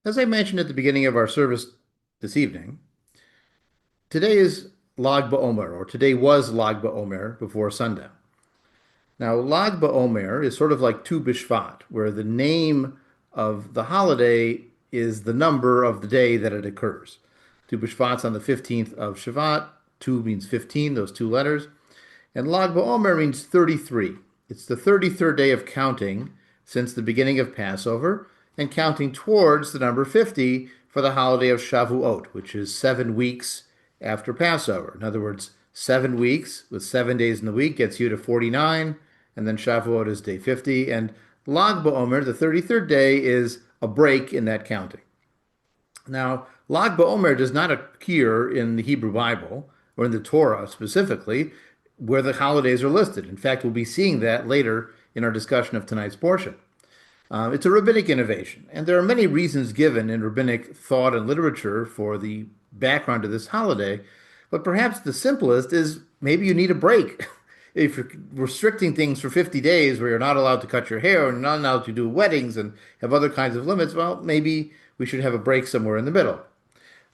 As I mentioned at the beginning of our service this evening, today is Lag BaOmer, or today was Lag BaOmer before sundown. Now, Lag BaOmer is sort of like Tu B'Shvat, where the name of the holiday is the number of the day that it occurs. Tu B'Shvat's on the 15th of Shvat. Tu means 15, those two letters. And Lag BaOmer means 33. It's the 33rd day of counting since the beginning of Passover and counting towards the number 50 for the holiday of Shavuot, which is 7 weeks after Passover. In other words, 7 weeks with 7 days in the week gets you to 49, and then Shavuot is day 50. And Lag BaOmer, the 33rd day, is a break in that counting. Now, Lag BaOmer does not appear in the Hebrew Bible or in the Torah specifically where the holidays are listed. In fact, we'll be seeing that later in our discussion of tonight's portion. It's a rabbinic innovation, and there are many reasons given in rabbinic thought and literature for the background of this holiday, but perhaps the simplest is maybe you need a break. If you're restricting things for 50 days where you're not allowed to cut your hair and not allowed to do weddings and have other kinds of limits, well, maybe we should have a break somewhere in the middle.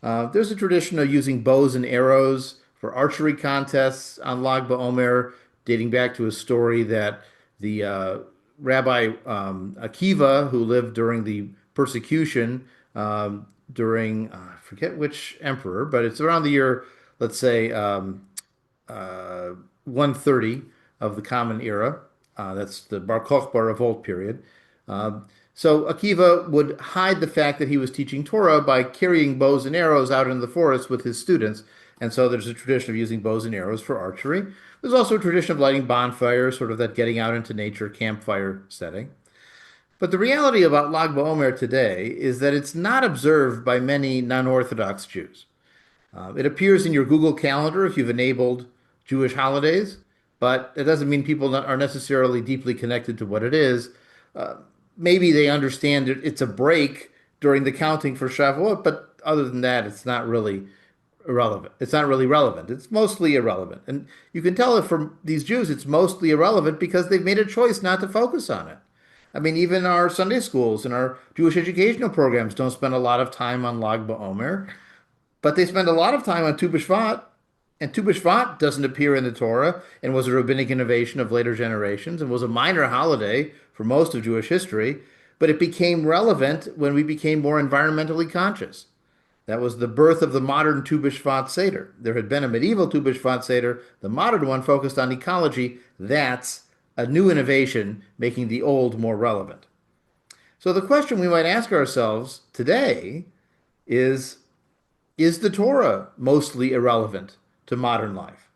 There's a tradition of using bows and arrows for archery contests on Lag BaOmer, dating back to a story that the Rabbi Akiva, who lived during the persecution during, I forget which emperor, but it's around the year, let's say, 130 of the Common Era. That's the Bar Kokhba revolt period. So Akiva would hide the fact that he was teaching Torah by carrying bows and arrows out in the forest with his students. And so there's a tradition of using bows and arrows for archery. There's also a tradition of lighting bonfires, sort of that getting out into nature campfire setting. But the reality about Lag BaOmer today is that it's not observed by many non-Orthodox Jews. It appears in your Google Calendar if you've enabled Jewish holidays, but it doesn't mean people are necessarily deeply connected to what it is. Uh, Maybe they understand it's a break during the counting for Shavuot, but other than that, it's not really irrelevant. It's not really relevant. It's mostly irrelevant. And you can tell it from these Jews, it's mostly irrelevant because they've made a choice not to focus on it. I mean, even our Sunday schools and our Jewish educational programs don't spend a lot of time on Lag BaOmer, but they spend a lot of time on Tu B'Shvat. And Tu B'Shvat doesn't appear in the Torah and was a rabbinic innovation of later generations and was a minor holiday for most of Jewish history, but it became relevant when we became more environmentally conscious. That was the birth of the modern Tu B'Shvat Seder. There had been a medieval Tu B'Shvat Seder. The modern one focused on ecology. That's a new innovation, making the old more relevant. So the question we might ask ourselves today is is the Torah mostly irrelevant to modern life?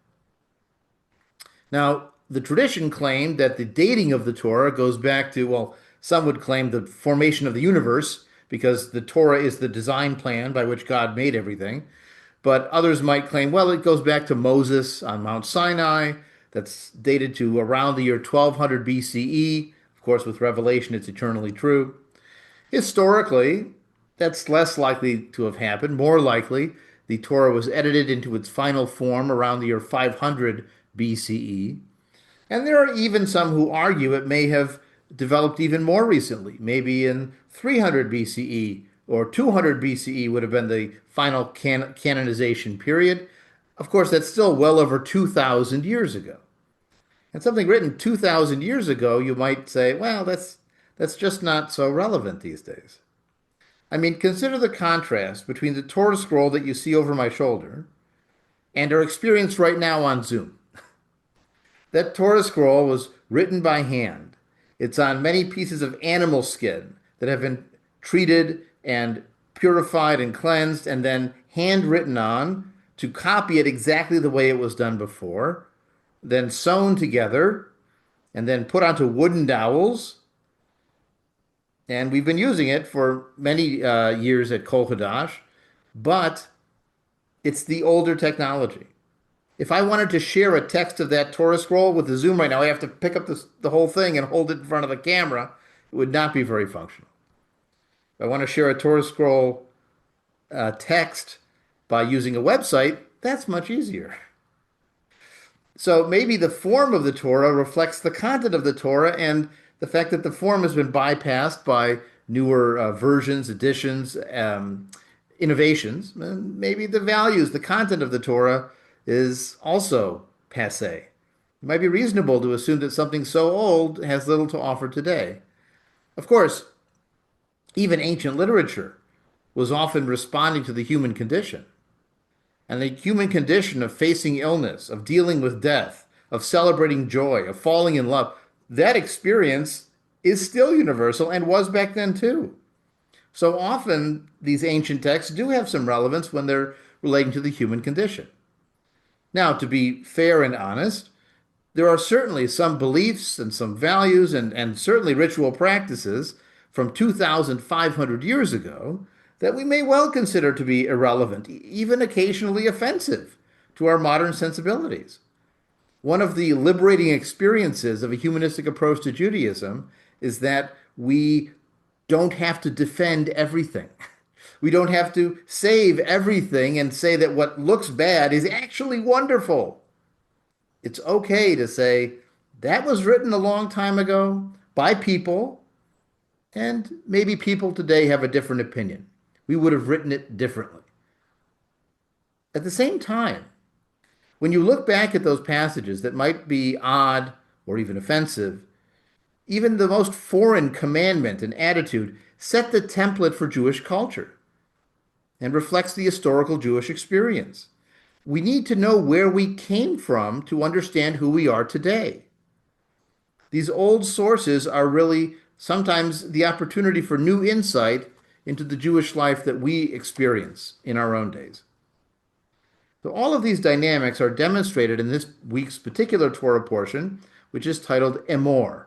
Now, the tradition claimed that the dating of the Torah goes back to, well, some would claim the formation of the universe because the Torah is the design plan by which God made everything. But others might claim, well, it goes back to Moses on Mount Sinai. That's dated to around the year 1200 BCE. Of course, with Revelation, it's eternally true. Historically, that's less likely to have happened. More likely, the Torah was edited into its final form around the year 500 BCE. And there are even some who argue it may have developed even more recently, maybe in 300 BCE or 200 BCE would have been the final canonization period. Of course, that's still well over 2,000 years ago. And something written 2,000 years ago, you might say, well, that's just not so relevant these days. I mean, consider the contrast between the Torah scroll that you see over my shoulder and our experience right now on Zoom. That Torah scroll was written by hand. It's on many pieces of animal skin that have been treated and purified and cleansed and then handwritten on to copy it exactly the way it was done before, then sewn together and then put onto wooden dowels. And we've been using it for many years at Kol Hadash, but it's the older technology. If I wanted to share a text of that Torah scroll with the Zoom right now, I have to pick up the whole thing and hold it in front of the camera. It would not be very functional. If I want to share a Torah scroll text by using a website, that's much easier. So maybe the form of the Torah reflects the content of the Torah and the fact that the form has been bypassed by newer versions, additions, innovations, and maybe the values, the content of the Torah is also passé. It might be reasonable to assume that something so old has little to offer today. Of course, even ancient literature was often responding to the human condition. And the human condition of facing illness, of dealing with death, of celebrating joy, of falling in love, that experience is still universal and was back then too. So often these ancient texts do have some relevance when they're relating to the human condition. Now, to be fair and honest, there are certainly some beliefs and some values and certainly ritual practices from 2,500 years ago that we may well consider to be irrelevant, even occasionally offensive to our modern sensibilities. One of the liberating experiences of a humanistic approach to Judaism is that we don't have to defend everything. We don't have to save everything and say that what looks bad is actually wonderful. It's okay to say that was written a long time ago by people, and maybe people today have a different opinion. We would have written it differently. At the same time, when you look back at those passages that might be odd or even offensive, even the most foreign commandment and attitude set the template for Jewish culture and reflects the historical Jewish experience. We need to know where we came from to understand who we are today. These old sources are really sometimes the opportunity for new insight into the Jewish life that we experience in our own days. So all of these dynamics are demonstrated in this week's particular Torah portion, which is titled Emor,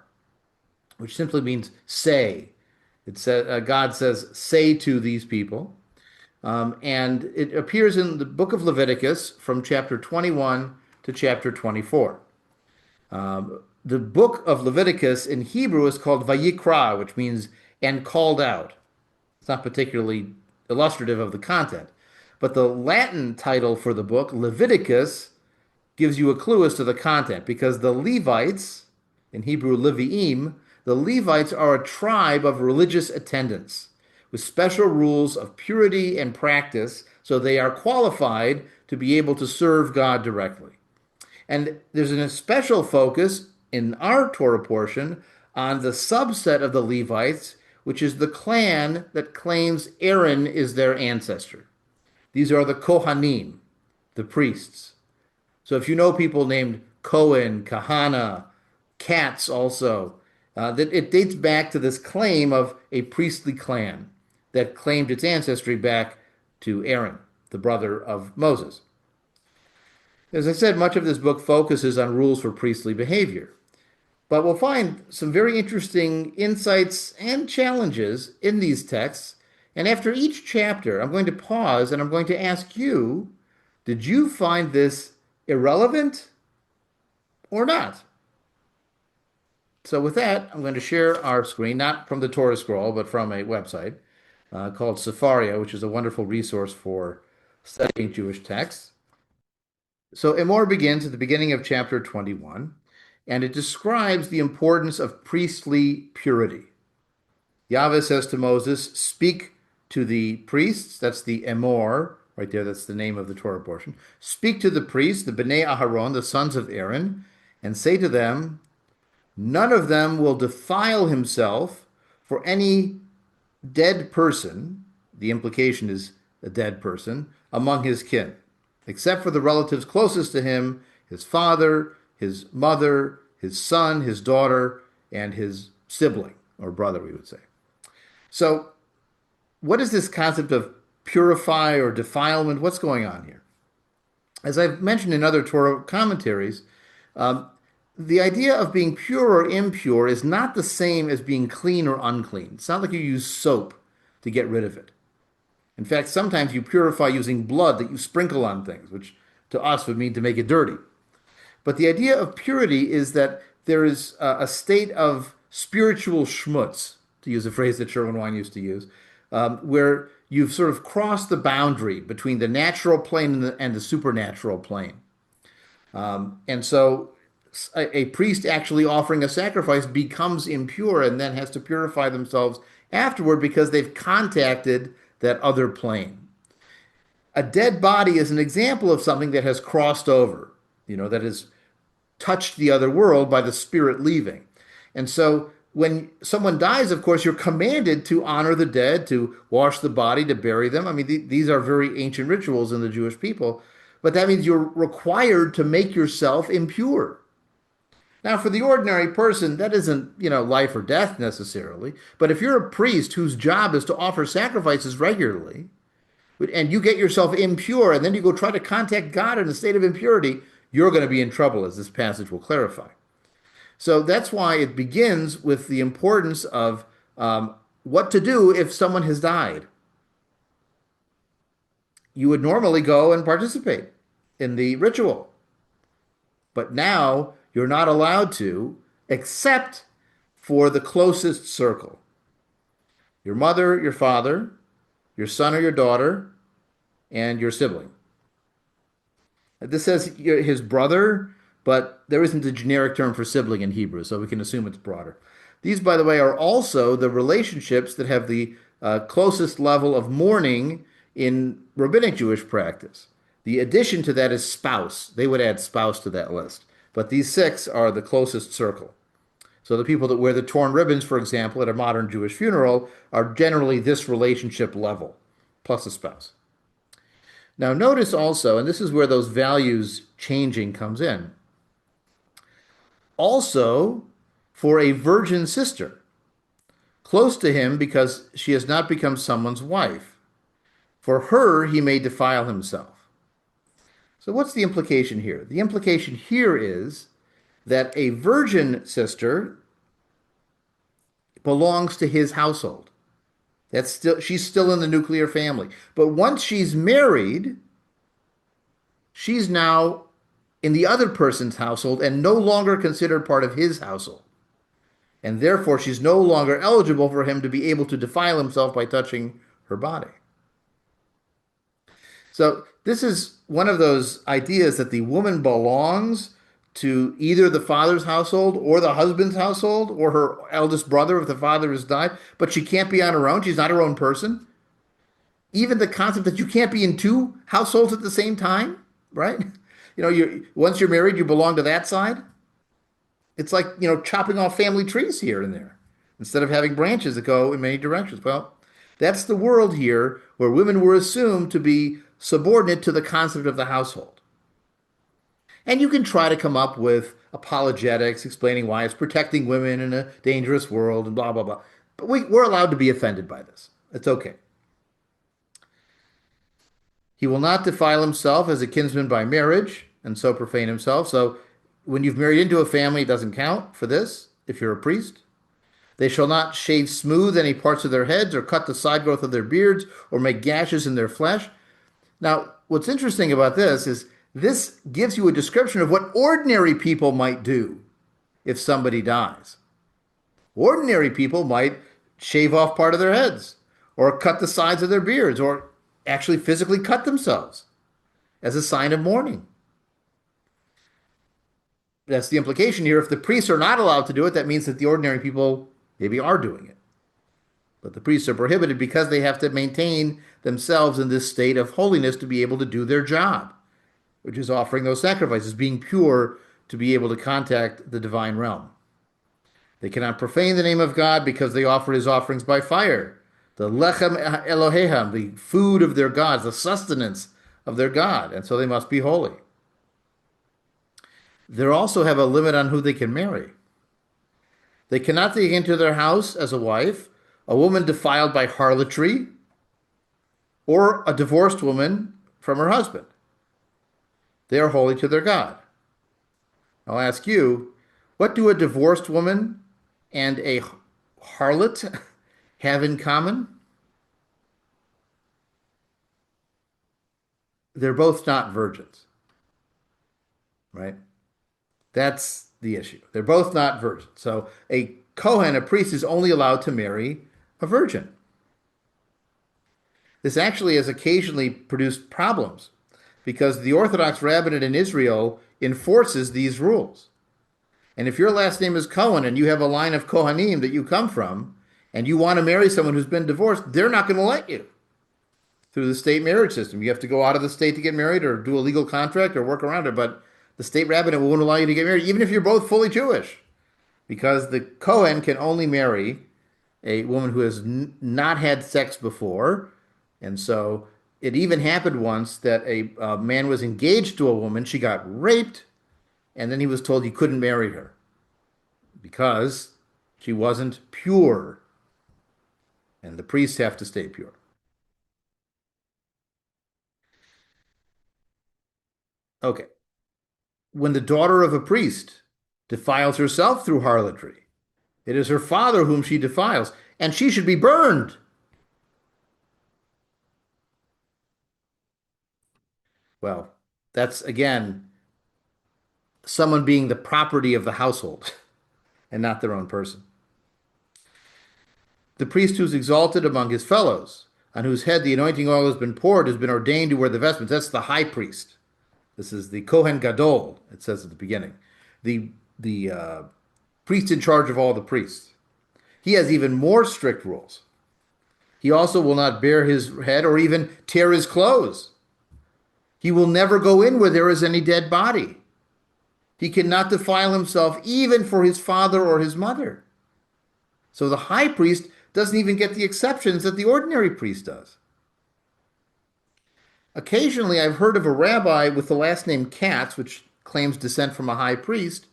which simply means say. It says, God says, say to these people. And it appears in the book of Leviticus from chapter 21 to chapter 24. The book of Leviticus in Hebrew is called Vayikra, which means and called out. It's not particularly illustrative of the content. But the Latin title for the book, Leviticus, gives you a clue as to the content because the Levites, in Hebrew Leviim, the Levites are a tribe of religious attendants with special rules of purity and practice, so they are qualified to be able to serve God directly. And there's a special focus in our Torah portion on the subset of the Levites, which is the clan that claims Aaron is their ancestor. These are the Kohanim, the priests. So if you know people named Cohen, Kahana, Katz also, that it dates back to this claim of a priestly clan that claimed its ancestry back to Aaron, the brother of Moses. As I said, much of this book focuses on rules for priestly behavior. But we'll find some very interesting insights and challenges in these texts. And after each chapter, I'm going to pause and I'm going to ask you, did you find this irrelevant or not? So with that, I'm going to share our screen, not from the Torah scroll, but from a website called Sefaria, which is a wonderful resource for studying Jewish texts. So Emor begins at the beginning of chapter 21, and it describes the importance of priestly purity. Yahweh says to Moses, speak to the priests, that's the Emor, right there, that's the name of the Torah portion. Speak to the priests, the Bnei Aharon, the sons of Aaron, and say to them, none of them will defile himself for any dead person, the implication is a dead person, among his kin, except for the relatives closest to him, his father, his mother, his son, his daughter, and his sibling, or brother, we would say. So, what is this concept of purify or defilement? What's going on here? As I've mentioned in other Torah commentaries, the idea of being pure or impure is not the same as being clean or unclean. It's not like you use soap to get rid of it. In fact, sometimes you purify using blood that you sprinkle on things, which to us would mean to make it dirty. But the idea of purity is that there is a state of spiritual schmutz, to use a phrase that Sherwin-Wine used to use, where you've sort of crossed the boundary between the natural plane and the supernatural plane. And so a priest actually offering a sacrifice becomes impure and then has to purify themselves afterward because they've contacted that other plane. A dead body is an example of something that has crossed over, that has touched the other world by the spirit leaving. And so when someone dies, of course, you're commanded to honor the dead, to wash the body, to bury them. I mean, these are very ancient rituals in the Jewish people, but that means you're required to make yourself impure. Now, for the ordinary person, that isn't, life or death necessarily. But if you're a priest whose job is to offer sacrifices regularly, and you get yourself impure, and then you go try to contact God in a state of impurity, you're going to be in trouble, as this passage will clarify. So that's why it begins with the importance of what to do if someone has died. You would normally go and participate in the ritual, but now you're not allowed to, except for the closest circle: your mother, your father, your son or your daughter, and your sibling. This says his brother, but there isn't a generic term for sibling in Hebrew, so we can assume it's broader. These, by the way, are also the relationships that have the closest level of mourning in rabbinic Jewish practice. The addition to that is spouse. They would add spouse to that list. But these six are the closest circle. So the people that wear the torn ribbons, for example, at a modern Jewish funeral are generally this relationship level, plus a spouse. Now, notice also, and this is where those values changing comes in, also for a virgin sister, close to him because she has not become someone's wife. For her, he may defile himself. So, what's the implication here? The implication here is that a virgin sister belongs to his household. She's still in the nuclear family. But once she's married, she's now in the other person's household and no longer considered part of his household. And therefore, she's no longer eligible for him to be able to defile himself by touching her body. So this is one of those ideas that the woman belongs to either the father's household or the husband's household or her eldest brother if the father has died, but she can't be on her own. She's not her own person. Even the concept that you can't be in two households at the same time, right? Once you're married, you belong to that side. It's like, chopping off family trees here and there instead of having branches that go in many directions. Well, that's the world here where women were assumed to be subordinate to the concept of the household. And you can try to come up with apologetics explaining why it's protecting women in a dangerous world and blah, blah, blah. But we're allowed to be offended by this. It's okay. He will not defile himself as a kinsman by marriage and so profane himself. So when you've married into a family, it doesn't count for this if you're a priest. They shall not shave smooth any parts of their heads or cut the side growth of their beards or make gashes in their flesh. Now, what's interesting about this is this gives you a description of what ordinary people might do if somebody dies. Ordinary people might shave off part of their heads or cut the sides of their beards or actually physically cut themselves as a sign of mourning. That's the implication here. If the priests are not allowed to do it, that means that the ordinary people maybe are doing it. But the priests are prohibited because they have to maintain themselves in this state of holiness to be able to do their job, which is offering those sacrifices, being pure to be able to contact the divine realm. They cannot profane the name of God because they offer his offerings by fire. The lechem Eloheham, the food of their gods, the sustenance of their God, and so they must be holy. They also have a limit on who they can marry. They cannot take into their house as a wife a woman defiled by harlotry or a divorced woman from her husband. They are holy to their God. I'll ask you, what do a divorced woman and a harlot have in common? They're both not virgins, right? That's the issue. They're both not virgins. So a Cohen, a priest, is only allowed to marry a virgin. This actually has occasionally produced problems because the Orthodox rabbinate in Israel enforces these rules. And if your last name is Cohen and you have a line of Kohanim that you come from, and you want to marry someone who's been divorced, they're not going to let you through the state marriage system. You have to go out of the state to get married or do a legal contract or work around it. But the state rabbinate won't allow you to get married, even if you're both fully Jewish, because the Cohen can only marry a woman who has not had sex before. And so it even happened once that a man was engaged to a woman. She got raped, and then he was told he couldn't marry her because she wasn't pure, and the priests have to stay pure. Okay. When the daughter of a priest defiles herself through harlotry, it is her father whom she defiles, and she should be burned. Well, that's again someone being the property of the household and not their own person. The priest who's exalted among his fellows, on whose head the anointing oil has been poured, has been ordained to wear the vestments. That's the high priest. This is the Kohen Gadol, it says at the beginning. The priest in charge of all the priests. He has even more strict rules. He also will not bare his head or even tear his clothes. He will never go in where there is any dead body. He cannot defile himself even for his father or his mother. So the high priest doesn't even get the exceptions that the ordinary priest does. Occasionally, I've heard of a rabbi with the last name Katz, which claims descent from a high priest,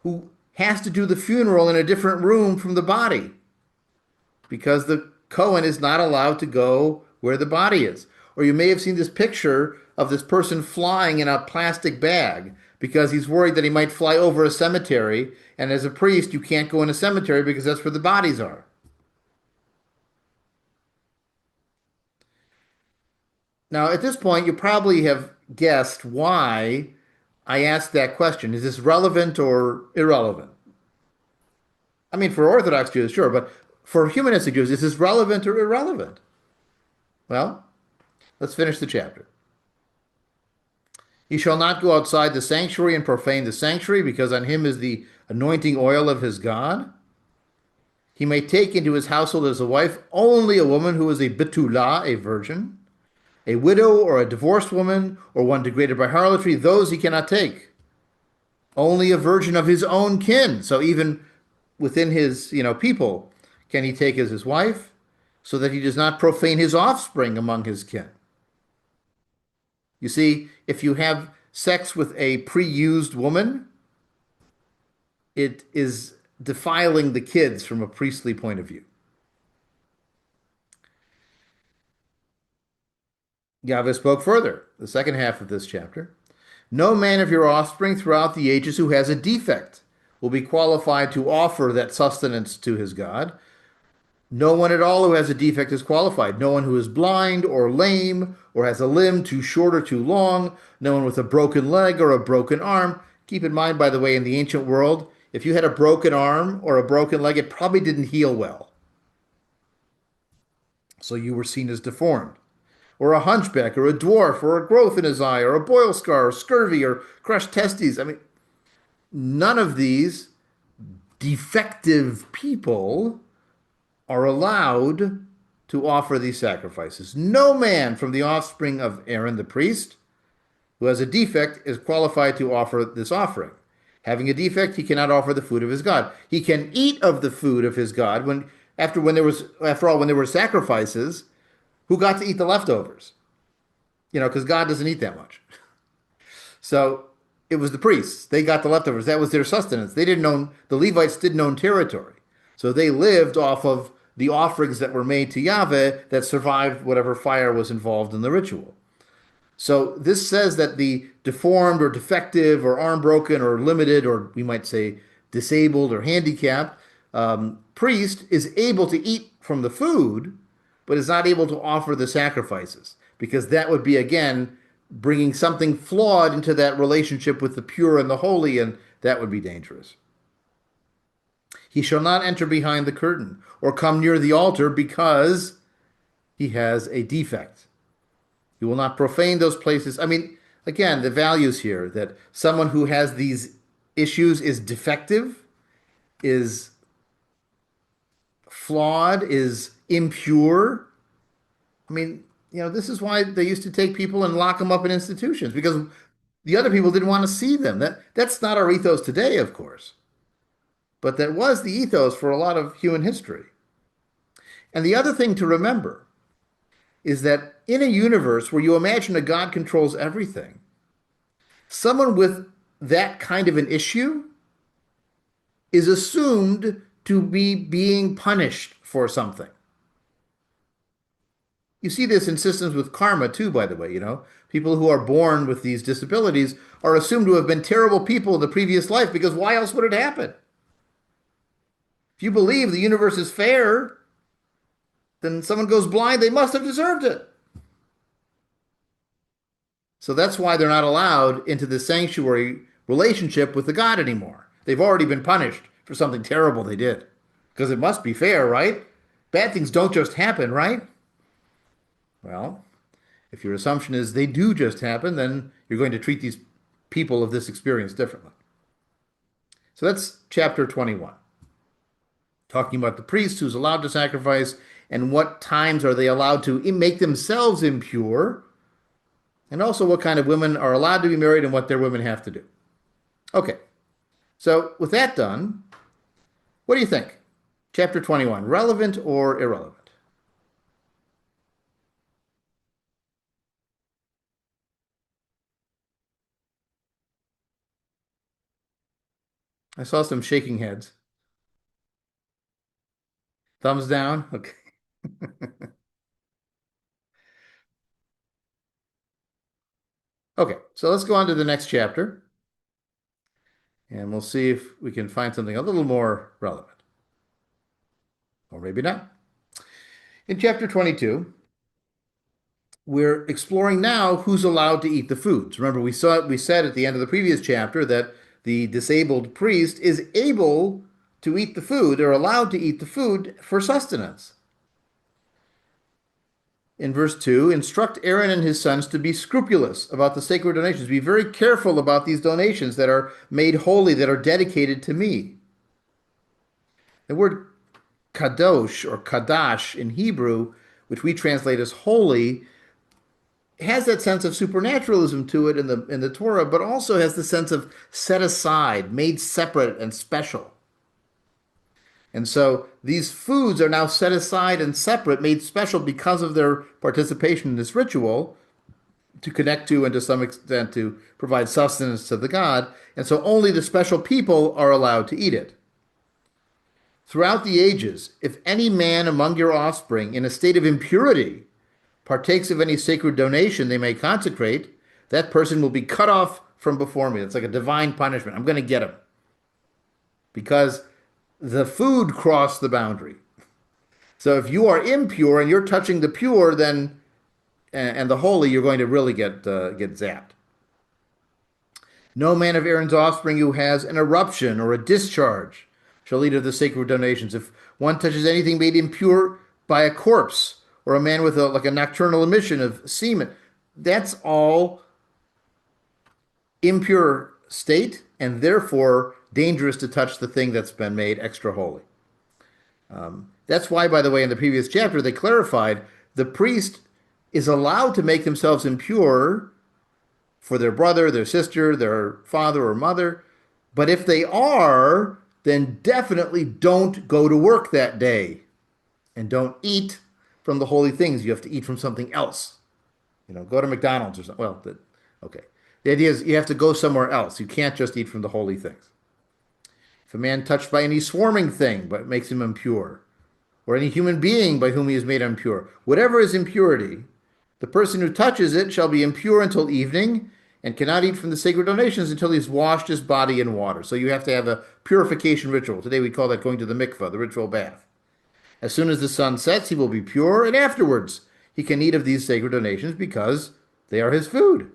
who has to do the funeral in a different room from the body because the Cohen is not allowed to go where the body is. Or you may have seen this picture of this person flying in a plastic bag because he's worried that he might fly over a cemetery. And as a priest, you can't go in a cemetery because that's where the bodies are. Now, at this point, you probably have guessed why I asked that question. Is this relevant or irrelevant? I mean, for Orthodox Jews, sure, but for humanistic Jews, is this relevant or irrelevant? Well, let's finish the chapter. He shall not go outside the sanctuary and profane the sanctuary, because on him is the anointing oil of his God. He may take into his household as a wife only a woman who is a betula, a virgin, a widow or a divorced woman, or one degraded by harlotry. Those he cannot take. Only a virgin of his own kin. So even within his, people, can he take as his wife, so that he does not profane his offspring among his kin. You see, if you have sex with a pre-used woman, it is defiling the kids from a priestly point of view. Yahweh spoke further, the second half of this chapter. No man of your offspring throughout the ages who has a defect will be qualified to offer that sustenance to his God. No one at all who has a defect is qualified. No one who is blind or lame or has a limb too short or too long. No one with a broken leg or a broken arm. Keep in mind, by the way, in the ancient world, if you had a broken arm or a broken leg, it probably didn't heal well. So you were seen as deformed. Or a hunchback or a dwarf or a growth in his eye or a boil scar or scurvy or crushed testes. I mean, none of these defective people are allowed to offer these sacrifices. No man from the offspring of Aaron the priest who has a defect is qualified to offer this offering. Having a defect, he cannot offer the food of his God. He can eat of the food of his God after all, when there were sacrifices, who got to eat the leftovers? Because God doesn't eat that much. So it was the priests. They got the leftovers. That was their sustenance. The Levites didn't own territory. So they lived off of the offerings that were made to Yahweh that survived whatever fire was involved in the ritual. So this says that the deformed or defective or arm broken or limited, or we might say disabled or handicapped priest is able to eat from the food, but is not able to offer the sacrifices, because that would be, again, bringing something flawed into that relationship with the pure and the holy, and that would be dangerous. He shall not enter behind the curtain or come near the altar because he has a defect. He will not profane those places. I mean, again, the values here that someone who has these issues is defective, is flawed, is impure. I mean, this is why they used to take people and lock them up in institutions because the other people didn't want to see them. That's not our ethos today, of course, but that was the ethos for a lot of human history. And the other thing to remember is that in a universe where you imagine a God controls everything, someone with that kind of an issue is assumed to be being punished for something. You see this in systems with karma too, by the way, People who are born with these disabilities are assumed to have been terrible people in the previous life because why else would it happen? If you believe the universe is fair, then someone goes blind, they must have deserved it. So that's why they're not allowed into the sanctuary relationship with the God anymore. They've already been punished for something terrible they did. Because it must be fair, right? Bad things don't just happen, right? Well, if your assumption is they do just happen, then you're going to treat these people of this experience differently. So that's chapter 21, talking about the priest who's allowed to sacrifice and what times are they allowed to make themselves impure, and also what kind of women are allowed to be married and what their women have to do. Okay, so with that done, what do you think? Chapter 21, relevant or irrelevant? I saw some shaking heads. Thumbs down? Okay. Okay, so let's go on to the next chapter and we'll see if we can find something a little more relevant. Or maybe not. In chapter 22, we're exploring now who's allowed to eat the foods. Remember, we said at the end of the previous chapter that the disabled priest is able to eat the food, they're allowed to eat the food for sustenance. In verse 2, instruct Aaron and his sons to be scrupulous about the sacred donations. Be very careful about these donations that are made holy, that are dedicated to me. The word kadosh or kadash in Hebrew, which we translate as holy, has that sense of supernaturalism to it in the Torah, but also has the sense of set aside, made separate and special. And so these foods are now set aside and separate, made special because of their participation in this ritual to connect to and to some extent to provide sustenance to the god. And so only the special people are allowed to eat it. Throughout the ages, if any man among your offspring in a state of impurity partakes of any sacred donation they may consecrate, that person will be cut off from before me. It's like a divine punishment. I'm going to get him because the food crossed the boundary. So if you are impure and you're touching the pure, then and the holy, you're going to really get zapped. No man of Aaron's offspring who has an eruption or a discharge shall eat of the sacred donations. If one touches anything made impure by a corpse or a man with like a nocturnal emission of semen, that's all impure state and therefore dangerous to touch the thing that's been made extra holy. That's why, by the way, in the previous chapter, they clarified the priest is allowed to make themselves impure for their brother, their sister, their father or mother. But if they are, then definitely don't go to work that day and don't eat from the holy things. You have to eat from something else. Go to McDonald's or something. Well, okay. The idea is you have to go somewhere else. You can't just eat from the holy things. If a man touched by any swarming thing but makes him impure, or any human being by whom he is made impure, whatever is impurity, the person who touches it shall be impure until evening and cannot eat from the sacred donations until he's washed his body in water. So you have to have a purification ritual. Today we call that going to the mikveh, the ritual bath. As soon as the sun sets, he will be pure, and afterwards he can eat of these sacred donations because they are his food.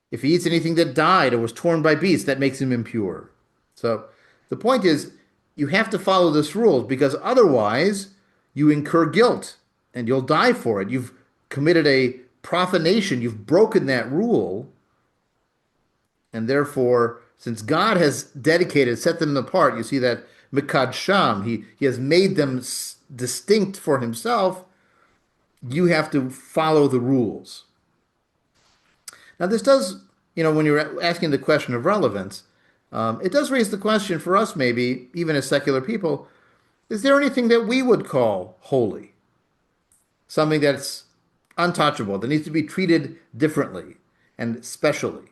If he eats anything that died or was torn by beasts, that makes him impure. So the point is, you have to follow this rule because otherwise you incur guilt and you'll die for it. You've committed a profanation, you've broken that rule, And therefore, since God has dedicated, set them apart, you see that Mikadsham, he has made them distinct for himself. You have to follow the rules. Now, this does, when you're asking the question of relevance, it does raise the question for us, maybe, even as secular people, is there anything that we would call holy? Something that's untouchable, that needs to be treated differently and specially?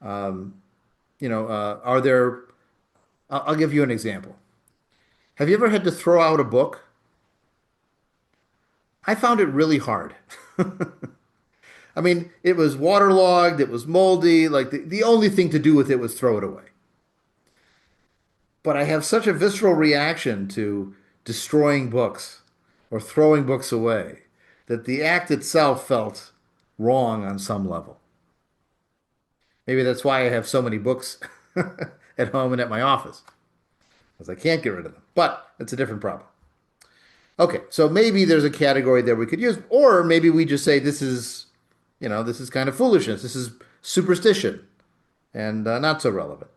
Are there, I'll give you an example. Have you ever had to throw out a book? I found it really hard. I mean, it was waterlogged, it was moldy, like the only thing to do with it was throw it away. But I have such a visceral reaction to destroying books or throwing books away that the act itself felt wrong on some level. Maybe that's why I have so many books at home and at my office, because I can't get rid of them. But it's a different problem. Okay, so maybe there's a category that we could use, or maybe we just say this is kind of foolishness. This is superstition and not so relevant.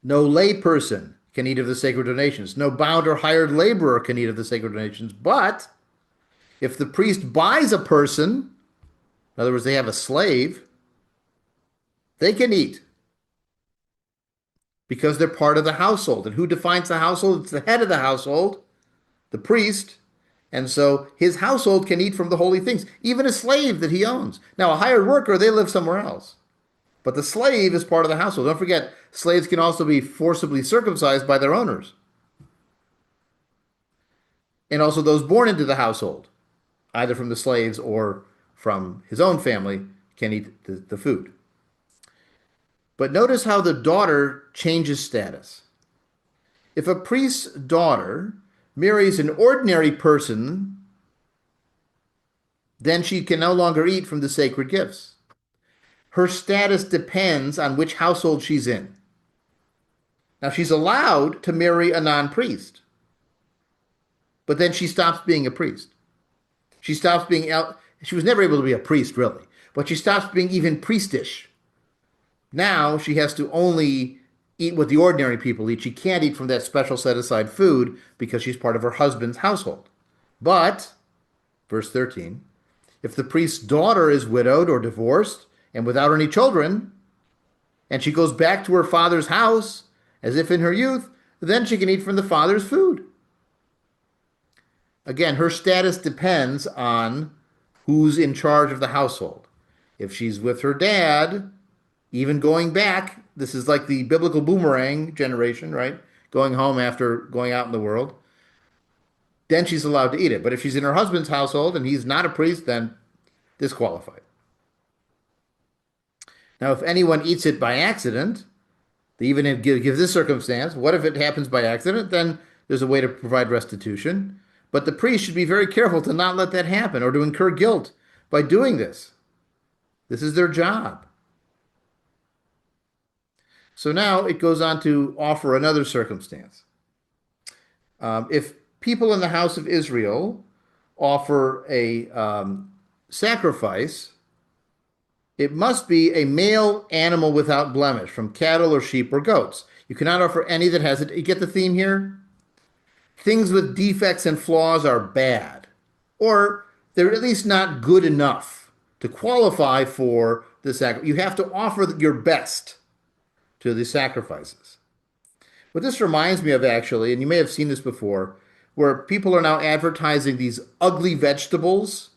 No layperson can eat of the sacred donations. No bound or hired laborer can eat of the sacred donations. But if the priest buys a person, in other words, they have a slave, they can eat because they're part of the household. And who defines the household? It's the head of the household, the priest. And so his household can eat from the holy things, even a slave that he owns. Now, a hired worker, they live somewhere else. But the slave is part of the household. Don't forget, slaves can also be forcibly circumcised by their owners. And also those born into the household, either from the slaves or from his own family, can eat the food. But notice how the daughter changes status. If a priest's daughter marries an ordinary person, then she can no longer eat from the sacred gifts. Her status depends on which household she's in. Now, she's allowed to marry a non-priest, but then she stops being a priest. She stops being she was never able to be a priest, really, but she stops being even priestish. Now she has to only eat what the ordinary people eat. She can't eat from that special set aside food because she's part of her husband's household. But, verse 13, if the priest's daughter is widowed or divorced and without any children, and she goes back to her father's house as if in her youth, then she can eat from the father's food. Again, her status depends on who's in charge of the household. If she's with her dad, even going back, this is like the biblical boomerang generation, right? Going home after going out in the world, then she's allowed to eat it. But if she's in her husband's household and he's not a priest, then disqualified. Now, if anyone eats it by accident, they even give this circumstance. What if it happens by accident? Then there's a way to provide restitution. But the priest should be very careful to not let that happen or to incur guilt by doing this. This is their job. So now it goes on to offer another circumstance. If people in the house of Israel offer a sacrifice, it must be a male animal without blemish from cattle or sheep or goats. You cannot offer any that has it. You get the theme here? Things with defects and flaws are bad, or they're at least not good enough to qualify for the sacrifice. You have to offer your best to the sacrifices. What this reminds me of, actually, and you may have seen this before, where people are now advertising these ugly vegetables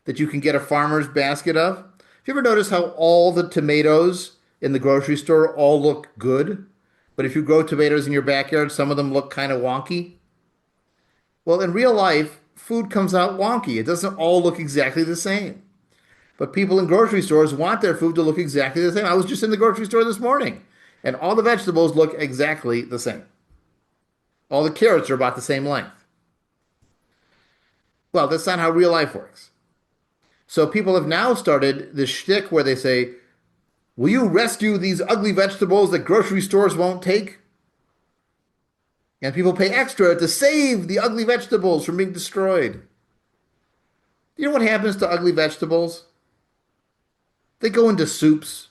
that you can get a farmer's basket of. Have you ever noticed how all the tomatoes in the grocery store all look good, but if you grow tomatoes in your backyard, some of them look kind of wonky? Well, in real life, food comes out wonky. It doesn't all look exactly the same. But people in grocery stores want their food to look exactly the same. I was just in the grocery store this morning, and all the vegetables look exactly the same. All the carrots are about the same length. Well, that's not how real life works. So people have now started this shtick where they say, will you rescue these ugly vegetables that grocery stores won't take? And people pay extra to save the ugly vegetables from being destroyed. You know what happens to ugly vegetables? They go into soups.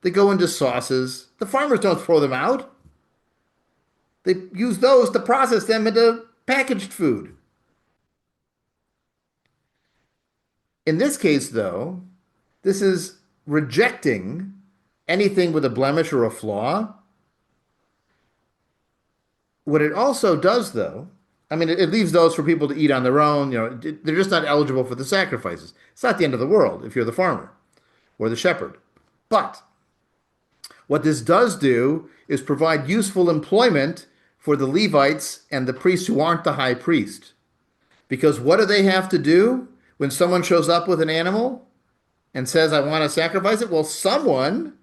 They go into sauces. The farmers don't throw them out. They use those to process them into packaged food. In this case, though, this is rejecting anything with a blemish or a flaw. What it also does, though, I mean, it leaves those for people to eat on their own. They're just not eligible for the sacrifices. It's not the end of the world if you're the farmer or the shepherd. But what this does do is provide useful employment for the Levites and the priests who aren't the high priest. Because what do they have to do when someone shows up with an animal and says, I want to sacrifice it? Well, someone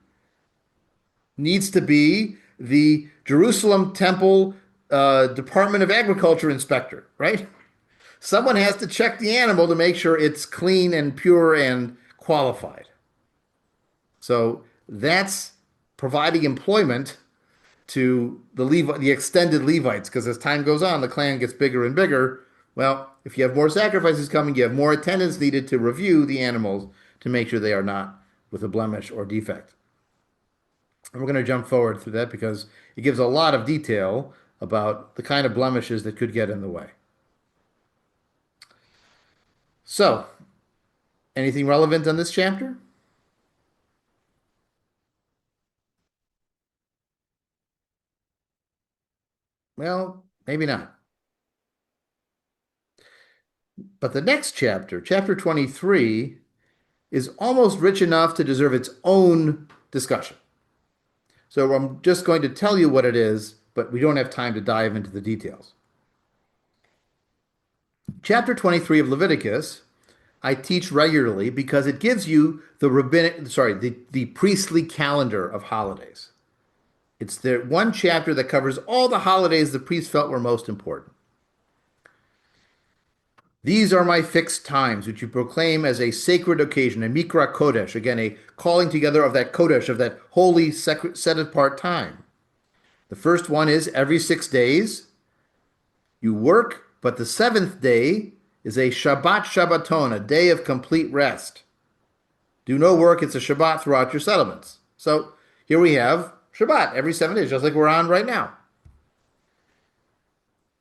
needs to be the Jerusalem Temple Department of Agriculture inspector, right? Someone has to check the animal to make sure it's clean and pure and qualified. So that's providing employment to the extended Levites, because as time goes on, the clan gets bigger and bigger. Well, if you have more sacrifices coming, you have more attendants needed to review the animals to make sure they are not with a blemish or defect. And we're going to jump forward through that because it gives a lot of detail about the kind of blemishes that could get in the way. So, anything relevant on this chapter? Well, maybe not. But the next chapter, chapter 23, is almost rich enough to deserve its own discussion. So I'm just going to tell you what it is, but we don't have time to dive into the details. Chapter 23 of Leviticus, I teach regularly because it gives you the priestly calendar of holidays. It's the one chapter that covers all the holidays the priests felt were most important. These are my fixed times, which you proclaim as a sacred occasion, a mikra kodesh, again, a calling together of that kodesh, of that holy, set apart time. The first one is every 6 days you work, but the seventh day is a Shabbat Shabbaton, a day of complete rest. Do no work, it's a Shabbat throughout your settlements. So here we have Shabbat every 7 days, just like we're on right now.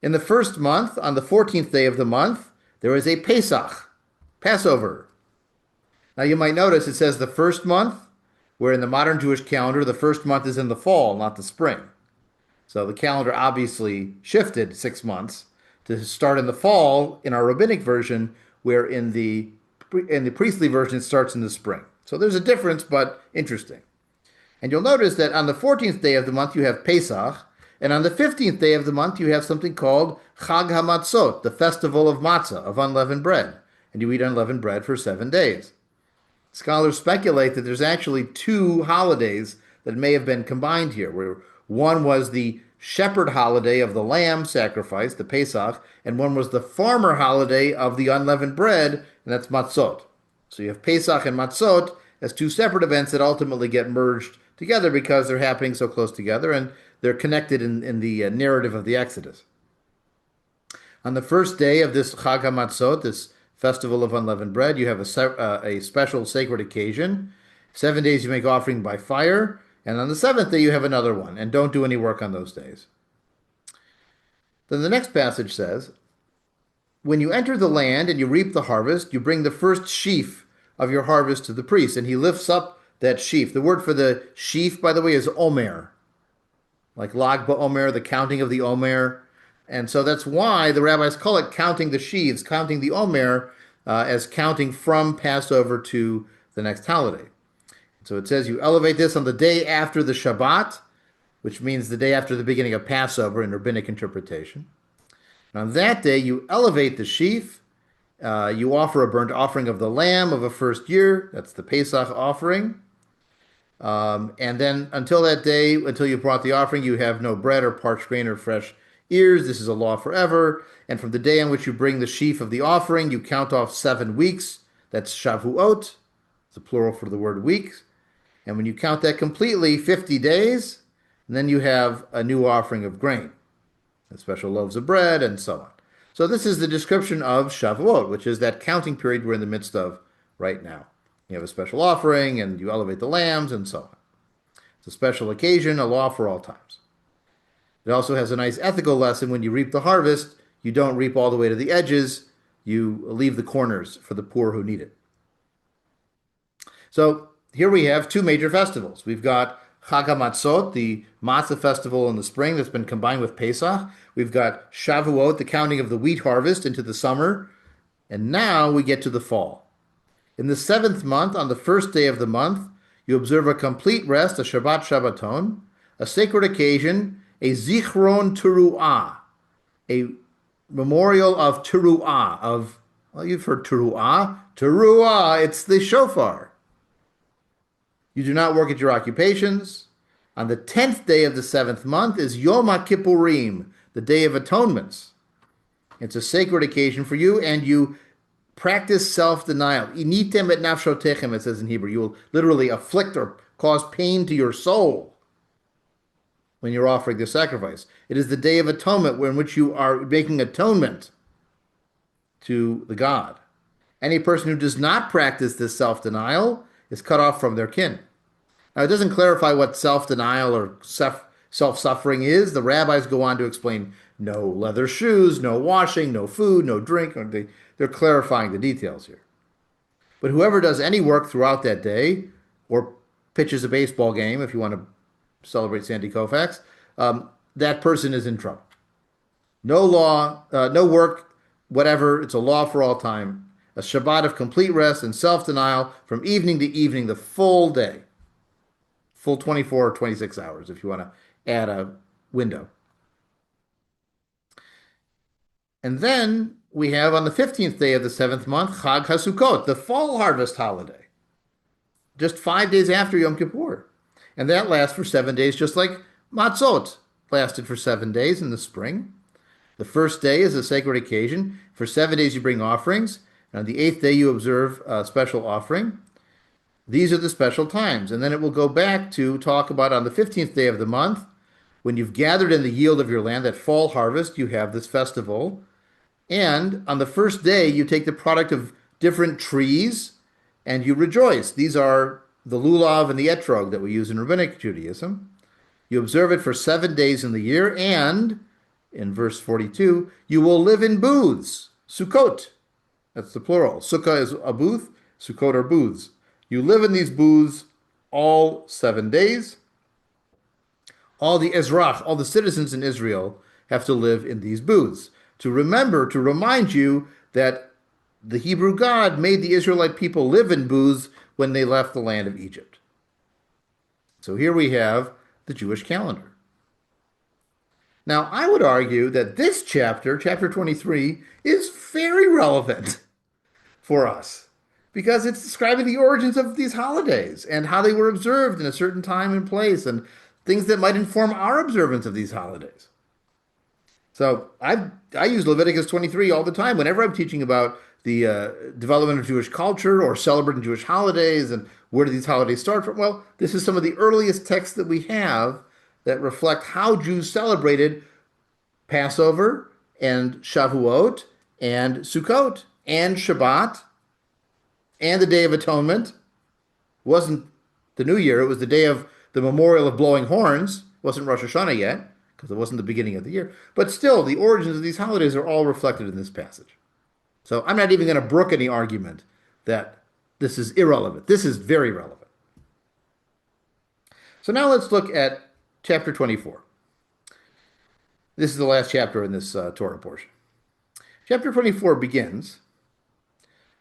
In the first month, on the 14th day of the month, there is a Pesach, Passover. Now you might notice it says the first month, where in the modern Jewish calendar, the first month is in the fall, not the spring. So the calendar obviously shifted 6 months to start in the fall in our rabbinic version, where in the priestly version it starts in the spring. So there's a difference, but interesting. And you'll notice that on the 14th day of the month you have Pesach, and on the 15th day of the month you have something called Chag HaMatzot, the festival of matzah, of unleavened bread. And you eat unleavened bread for 7 days. Scholars speculate that there's actually two holidays that may have been combined here, where one was the shepherd holiday of the lamb sacrifice, the Pesach, and one was the farmer holiday of the unleavened bread, and that's matzot. So you have Pesach and matzot as two separate events that ultimately get merged together because they're happening so close together and they're connected in the narrative of the Exodus. On the first day of this Chag HaMatzot, this festival of unleavened bread, you have a special sacred occasion. 7 days you make offering by fire, and on the seventh day you have another one, and don't do any work on those days. Then the next passage says, when you enter the land and you reap the harvest, you bring the first sheaf of your harvest to the priest, and he lifts up that sheaf. The word for the sheaf, by the way, is omer, like Lag BaOmer, the counting of the omer. And so that's why the rabbis call it counting the sheaves, counting the omer, as counting from Passover to the next holiday. So it says you elevate this on the day after the Shabbat, which means the day after the beginning of Passover in rabbinic interpretation. And on that day, you elevate the sheaf. You offer a burnt offering of the lamb of a first year. That's the Pesach offering. And then until that day, until you brought the offering, you have no bread or parched grain or fresh ears. This is a law forever. And from the day on which you bring the sheaf of the offering, you count off 7 weeks. That's Shavuot. It's a plural for the word weeks. And when you count that completely, 50 days, then you have a new offering of grain, special loaves of bread, and so on. So this is the description of Shavuot, which is that counting period we're in the midst of right now. You have a special offering and you elevate the lambs and so on. It's a special occasion, a law for all times. It also has a nice ethical lesson. When you reap the harvest, you don't reap all the way to the edges. You leave the corners for the poor who need it. So here we have two major festivals. We've got Chag HaMatzot, the matzah festival in the spring that's been combined with Pesach. We've got Shavuot, the counting of the wheat harvest into the summer. And now we get to the fall. In the seventh month, on the first day of the month, you observe a complete rest, a Shabbat Shabbaton, a sacred occasion, a Zichron Teruah, a memorial of Teruah, well, you've heard Teruah. Teruah, it's the shofar. You do not work at your occupations. On the 10th day of the seventh month is Yom HaKippurim, the Day of Atonements. It's a sacred occasion for you, and you practice self-denial. Initem et nafshotechem, it says in Hebrew. You will literally afflict or cause pain to your soul when you're offering the sacrifice. It is the Day of Atonement in which you are making atonement to the God. Any person who does not practice this self-denial is cut off from their kin. Now, it doesn't clarify what self-denial or self-suffering is. The rabbis go on to explain no leather shoes, no washing, no food, no drink. They're clarifying the details here. But whoever does any work throughout that day, or pitches a baseball game, if you want to celebrate Sandy Koufax, that person is in trouble. No law, no work, whatever. It's a law for all time. A Shabbat of complete rest and self-denial from evening to evening, the full day. Full 24 or 26 hours, if you want to add a window. And then we have on the 15th day of the seventh month, Chag HaSukkot, the fall harvest holiday. Just 5 days after Yom Kippur. And that lasts for 7 days, just like Matzot lasted for 7 days in the spring. The first day is a sacred occasion. For 7 days you bring offerings. And on the 8th day you observe a special offering. These are the special times. And then it will go back to talk about on the 15th day of the month, when you've gathered in the yield of your land, that fall harvest, you have this festival. And on the first day, you take the product of different trees and you rejoice. These are the lulav and the etrog that we use in Rabbinic Judaism. You observe it for 7 days in the year, and in verse 42, you will live in booths, sukkot. That's the plural. Sukkah is a booth, sukkot are booths. You live in these booths all 7 days. All the Ezrach, all the citizens in Israel have to live in these booths to remember, to remind you that the Hebrew God made the Israelite people live in booths when they left the land of Egypt. So here we have the Jewish calendar. Now, I would argue that this chapter, chapter 23, is very relevant for us because it's describing the origins of these holidays and how they were observed in a certain time and place and things that might inform our observance of these holidays. So I use Leviticus 23 all the time whenever I'm teaching about the development of Jewish culture or celebrating Jewish holidays and where do these holidays start from. Well, this is some of the earliest texts that we have that reflect how Jews celebrated Passover and Shavuot and Sukkot and Shabbat and the Day of Atonement. It wasn't the New Year, it was the day of the memorial of blowing horns. It wasn't Rosh Hashanah yet, because it wasn't the beginning of the year. But still, the origins of these holidays are all reflected in this passage. So I'm not even going to brook any argument that this is irrelevant. This is very relevant. So now let's look at chapter 24. This is the last chapter in this Torah portion. Chapter 24 begins,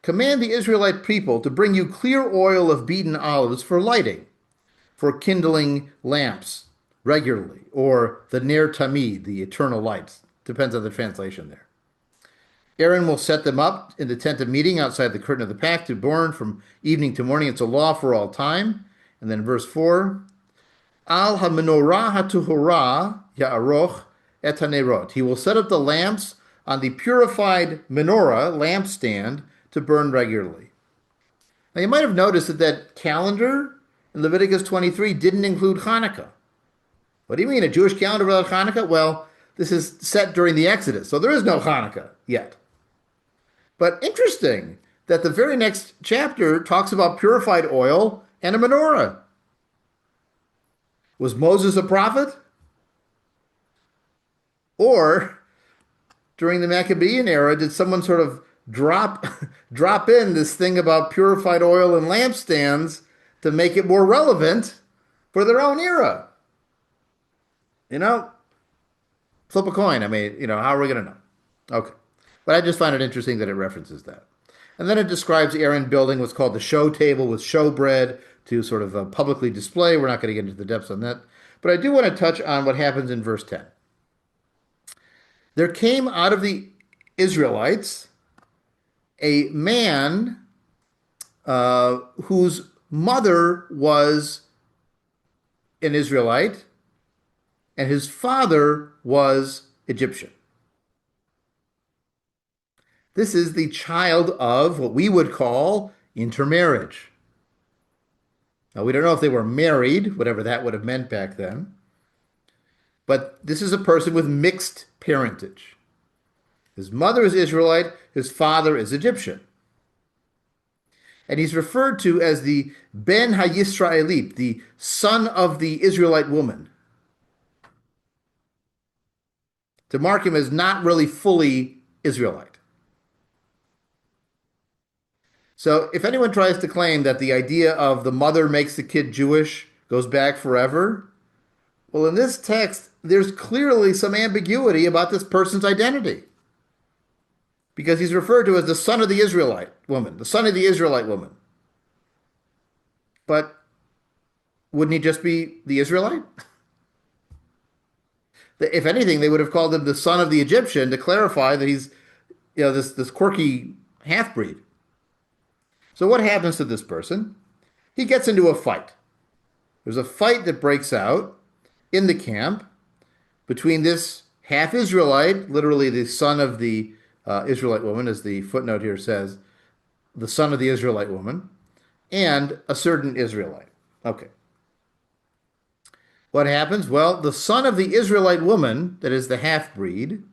command the Israelite people to bring you clear oil of beaten olives for lighting, for kindling lamps regularly, or the Ner Tamid, the eternal lights. Depends on the translation there. Aaron will set them up in the tent of meeting outside the curtain of the pact to burn from evening to morning. It's a law for all time. And then verse 4, Al ha-menorah ha-tuhorah ya'aroch et hanerot. He will set up the lamps on the purified menorah, lampstand, to burn regularly. Now you might have noticed that calendar in Leviticus 23 didn't include Hanukkah. What do you mean, a Jewish calendar without Hanukkah? Well, this is set during the Exodus, so there is no Hanukkah yet. But interesting that the very next chapter talks about purified oil and a menorah. Was Moses a prophet? Or during the Maccabean era, did someone sort of drop drop in this thing about purified oil and lampstands to make it more relevant for their own era? You know, flip a coin. I mean, how are we going to know? Okay. But I just find it interesting that it references that. And then it describes Aaron building what's called the show table with showbread to sort of publicly display. We're not going to get into the depths on that. But I do want to touch on what happens in verse 10. There came out of the Israelites a man whose mother was an Israelite and his father was Egyptian. This is the child of what we would call intermarriage. Now, we don't know if they were married, whatever that would have meant back then, but this is a person with mixed parentage. His mother is Israelite, his father is Egyptian. And he's referred to as the Ben HaYisraelit, the son of the Israelite woman, to mark him as not really fully Israelite. So if anyone tries to claim that the idea of the mother makes the kid Jewish goes back forever, well, in this text, there's clearly some ambiguity about this person's identity. Because he's referred to as the son of the Israelite woman, the son of the Israelite woman. But wouldn't he just be the Israelite? If anything, they would have called him the son of the Egyptian to clarify that he's, this quirky half-breed. So what happens to this person? He gets into a fight. There's a fight that breaks out in the camp between this half-Israelite, literally the son of the Israelite woman, as the footnote here says, the son of the Israelite woman, and a certain Israelite. Okay. What happens? Well, the son of the Israelite woman, that is the half-breed,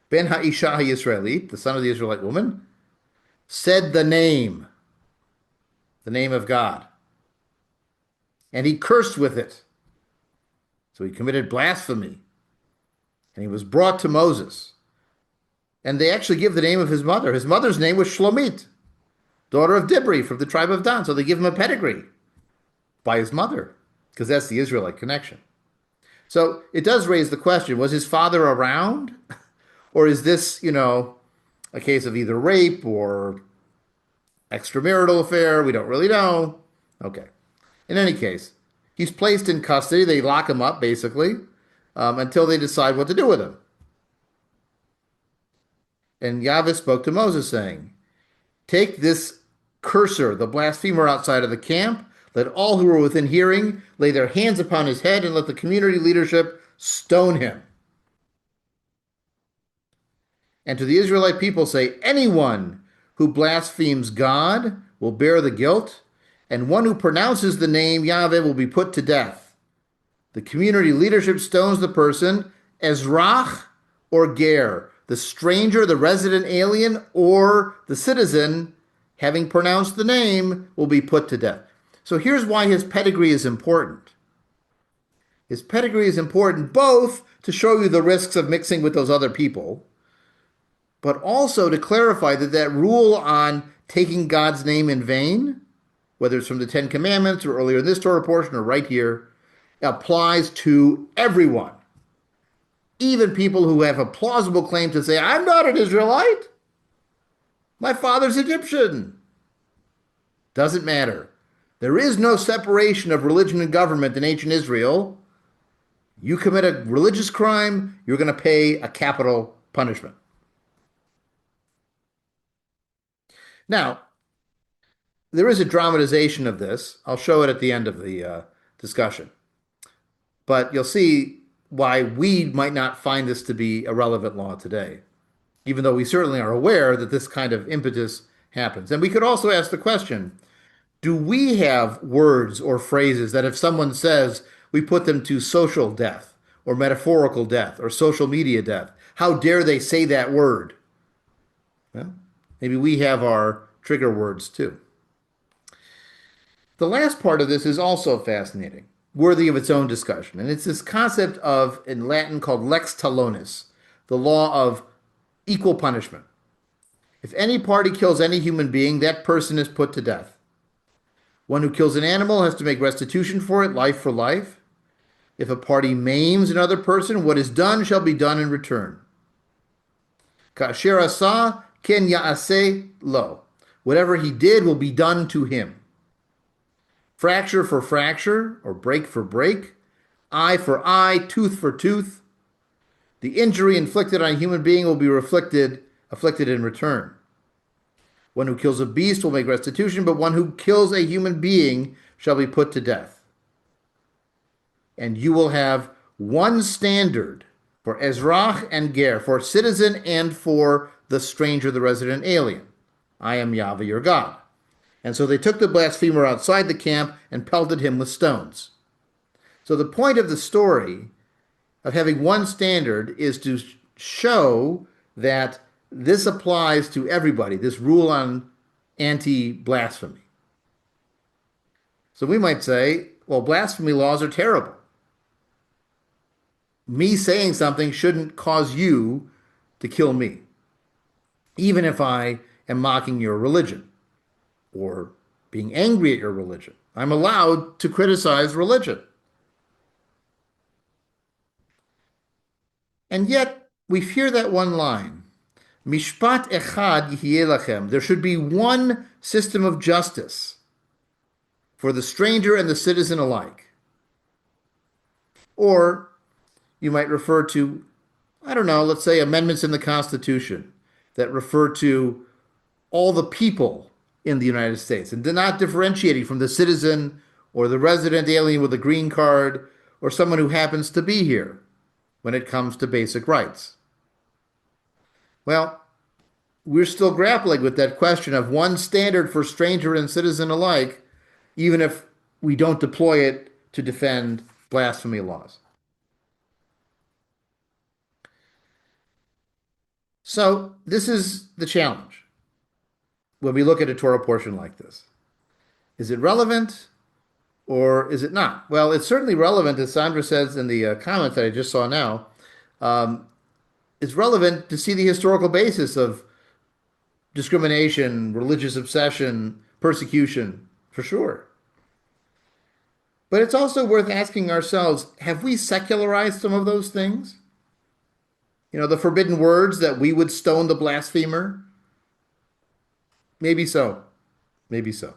Ben Ha'isha HaYisraelit, the son of the Israelite woman, said the name of God. And he cursed with it. So he committed blasphemy. And he was brought to Moses. And they actually give the name of his mother. His mother's name was Shlomit, daughter of Dibri from the tribe of Dan. So they give him a pedigree by his mother, because that's the Israelite connection. So it does raise the question, was his father around? Or is this, a case of either rape or extramarital affair? We don't really know. Okay. In any case, he's placed in custody. They lock him up, basically, until they decide what to do with him. And Yahweh spoke to Moses, saying, take this cursor, the blasphemer, outside of the camp. Let all who are within hearing lay their hands upon his head, and let the community leadership stone him. And to the Israelite people say, anyone who blasphemes God will bear the guilt, and one who pronounces the name Yahweh will be put to death. The community leadership stones the person, Ezrach or Ger, the stranger, the resident alien, or the citizen, having pronounced the name, will be put to death. So here's why his pedigree is important. His pedigree is important both to show you the risks of mixing with those other people, but also to clarify that rule on taking God's name in vain, whether it's from the Ten Commandments or earlier in this Torah portion or right here, applies to everyone. Even people who have a plausible claim to say, I'm not an Israelite. My father's Egyptian. Doesn't matter. There is no separation of religion and government in ancient Israel. You commit a religious crime, you're going to pay a capital punishment. Now, there is a dramatization of this. I'll show it at the end of the discussion. But you'll see why we might not find this to be a relevant law today, even though we certainly are aware that this kind of impetus happens. And we could also ask the question, do we have words or phrases that if someone says, we put them to social death or metaphorical death or social media death? How dare they say that word? Well, maybe we have our trigger words too. The last part of this is also fascinating, worthy of its own discussion. And it's this concept of, in Latin, called lex talionis, the law of equal punishment. If any party kills any human being, that person is put to death. One who kills an animal has to make restitution for it, life for life. If a party maims another person, what is done shall be done in return. Kasher asa ken ya'aseh lo. Whatever he did will be done to him. Fracture for fracture, or break for break. Eye for eye, tooth for tooth. The injury inflicted on a human being will be afflicted in return. One who kills a beast will make restitution, but one who kills a human being shall be put to death. And you will have one standard for Ezrach and Ger, for citizen and for the stranger, the resident alien. I am Yahweh your God. And so they took the blasphemer outside the camp and pelted him with stones. So the point of the story of having one standard is to show that this applies to everybody, this rule on anti-blasphemy. So we might say, well, blasphemy laws are terrible. Me saying something shouldn't cause you to kill me, even if I am mocking your religion or being angry at your religion. I'm allowed to criticize religion. And yet, we hear that one line, Mishpat echad yihyeh lachem. There should be one system of justice for the stranger and the citizen alike. Or you might refer to, I don't know, let's say amendments in the Constitution that refer to all the people in the United States and not differentiating from the citizen or the resident alien with a green card or someone who happens to be here when it comes to basic rights. Well, we're still grappling with that question of one standard for stranger and citizen alike, even if we don't deploy it to defend blasphemy laws. So this is the challenge when we look at a Torah portion like this. Is it relevant or is it not? Well, it's certainly relevant, as Sandra says in the comments that I just saw now. It's relevant to see the historical basis of discrimination, religious obsession, persecution, for sure. But it's also worth asking ourselves, have we secularized some of those things? You know, the forbidden words that we would stone the blasphemer? Maybe so. Maybe so.